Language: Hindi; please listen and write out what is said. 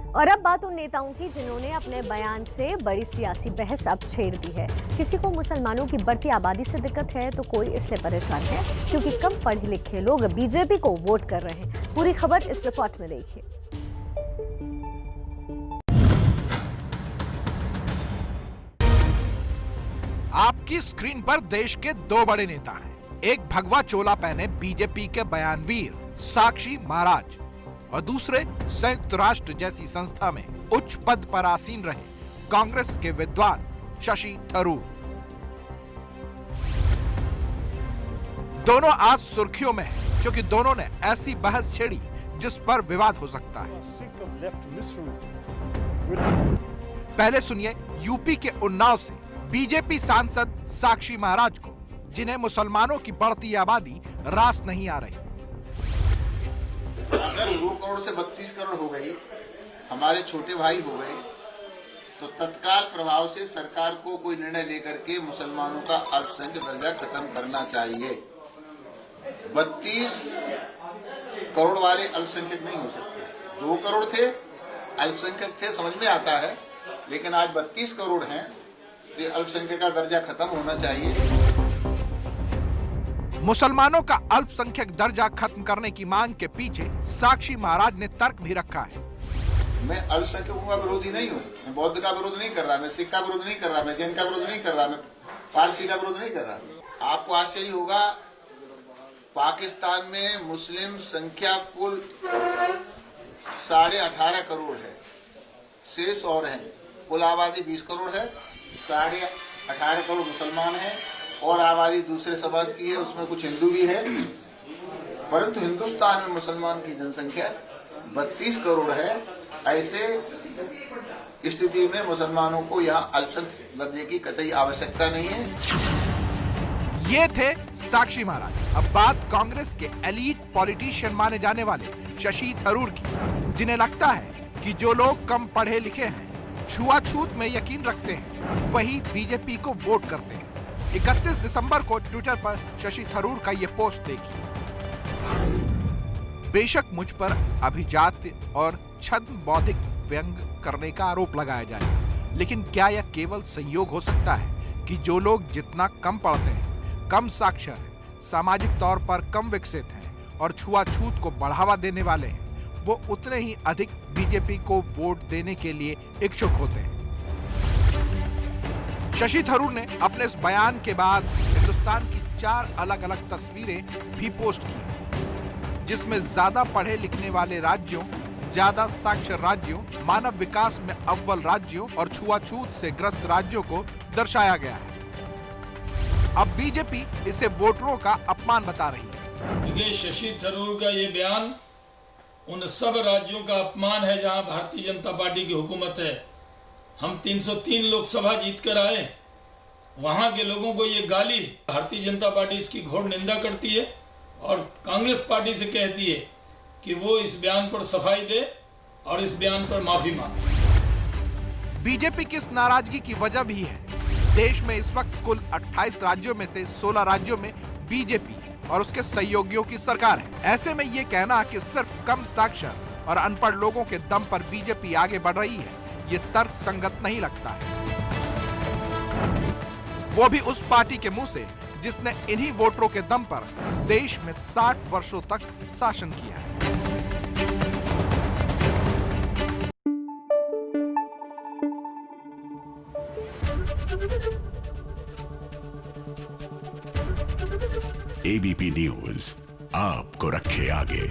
और अब बात उन नेताओं की जिन्होंने अपने बयान से बड़ी सियासी बहस अब छेड़ दी है। किसी को मुसलमानों की बढ़ती आबादी से दिक्कत है तो कोई इसलिए परेशान है क्योंकि कम पढ़े लिखे लोग बीजेपी को वोट कर रहे हैं। पूरी खबर इस रिपोर्ट में देखिए। आपकी स्क्रीन पर देश के दो बड़े नेता हैं। एक भगवा चोला पहने बीजेपी के बयानवीर साक्षी महाराज और दूसरे संयुक्त राष्ट्र जैसी संस्था में उच्च पद पर आसीन रहे कांग्रेस के विद्वान शशि थरूर। दोनों आज सुर्खियों में हैं क्योंकि दोनों ने ऐसी बहस छेड़ी जिस पर विवाद हो सकता है। पहले सुनिए यूपी के उन्नाव से बीजेपी सांसद साक्षी महाराज को, जिन्हें मुसलमानों की बढ़ती आबादी रास नहीं आ रही। अगर 2 करोड़ से 32 करोड़ हो गई, हमारे छोटे भाई हो गए, तो तत्काल प्रभाव से सरकार को कोई निर्णय लेकर के मुसलमानों का अल्पसंख्यक दर्जा खत्म करना चाहिए। 32 करोड़ वाले अल्पसंख्यक नहीं हो सकते। 2 करोड़ थे अल्पसंख्यक थे, समझ में आता है, लेकिन आज 32 करोड़ हैं तो अल्पसंख्यक का दर्जा खत्म होना चाहिए। मुसलमानों का अल्पसंख्यक दर्जा खत्म करने की मांग के पीछे साक्षी महाराज ने तर्क भी रखा है। मैं अल्पसंख्यकों का विरोधी नहीं हूँ, मैं बौद्ध का विरोध नहीं कर रहा, मैं सिख का विरोध नहीं कर रहा, मैं जैन का विरोध नहीं कर रहा, मैं पारसी का विरोध नहीं कर रहा। आपको आश्चर्य होगा, पाकिस्तान में मुस्लिम संख्या कुल 18.5 करोड़ है, शेष और हैं। कुल आबादी 20 करोड़ है, 18.5 करोड़ मुसलमान हैं और आबादी दूसरे समाज की है, उसमें कुछ हिंदू भी है। परंतु हिंदुस्तान में मुसलमान की जनसंख्या 32 करोड़ है। ऐसे स्थिति में मुसलमानों को यहाँ अल्पसंख्यक दर्जे की कतई आवश्यकता नहीं है। ये थे साक्षी महाराज। अब बात कांग्रेस के एलीट पॉलिटिशियन माने जाने वाले शशि थरूर की, जिन्हें लगता है कि जो लोग कम पढ़े लिखे हैं, छुआछूत में यकीन रखते हैं, वही बीजेपी को वोट करते हैं। 31 दिसंबर को ट्विटर पर शशि थरूर का ये पोस्ट देखिए। बेशक मुझ पर अभिजात्य और छद्म बौद्धिक व्यंग करने का आरोप लगाया जाए, लेकिन क्या यह केवल संयोग हो सकता है कि जो लोग जितना कम पढ़ते हैं, कम साक्षर हैं, सामाजिक तौर पर कम विकसित हैं और छुआछूत को बढ़ावा देने वाले हैं, वो उतने ही अधिक बीजेपी को वोट देने के लिए इच्छुक होते हैं। शशि थरूर ने अपने इस बयान के बाद हिंदुस्तान की 4 अलग अलग तस्वीरें भी पोस्ट की, जिसमें ज्यादा पढ़े लिखने वाले राज्यों, ज्यादा साक्षर राज्यों, मानव विकास में अव्वल राज्यों और छुआछूत से ग्रस्त राज्यों को दर्शाया गया है। अब बीजेपी इसे वोटरों का अपमान बता रही है। देखिए, शशि थरूर का ये बयान उन सब राज्यों का अपमान है जहां भारतीय जनता पार्टी की हुकूमत है। हम 303 लोकसभा जीत कर आए, वहां के लोगों को ये गाली, भारतीय जनता पार्टी इसकी घोर निंदा करती है और कांग्रेस पार्टी से कहती है कि वो इस बयान पर सफाई दे और इस बयान पर माफी मांगे। बीजेपी की इस नाराजगी की वजह भी है। देश में इस वक्त कुल 28 राज्यों में से 16 राज्यों में बीजेपी और उसके सहयोगियों की सरकार है। ऐसे में ये कहना कि सिर्फ कम साक्षर और अनपढ़ लोगों के दम पर बीजेपी आगे बढ़ रही है, ये तर्क संगत नहीं लगता है। वो भी उस पार्टी के मुंह से जिसने इन्हीं वोटरों के दम पर देश में 60 वर्षों तक शासन किया है। एबीपी न्यूज आपको रखे आगे।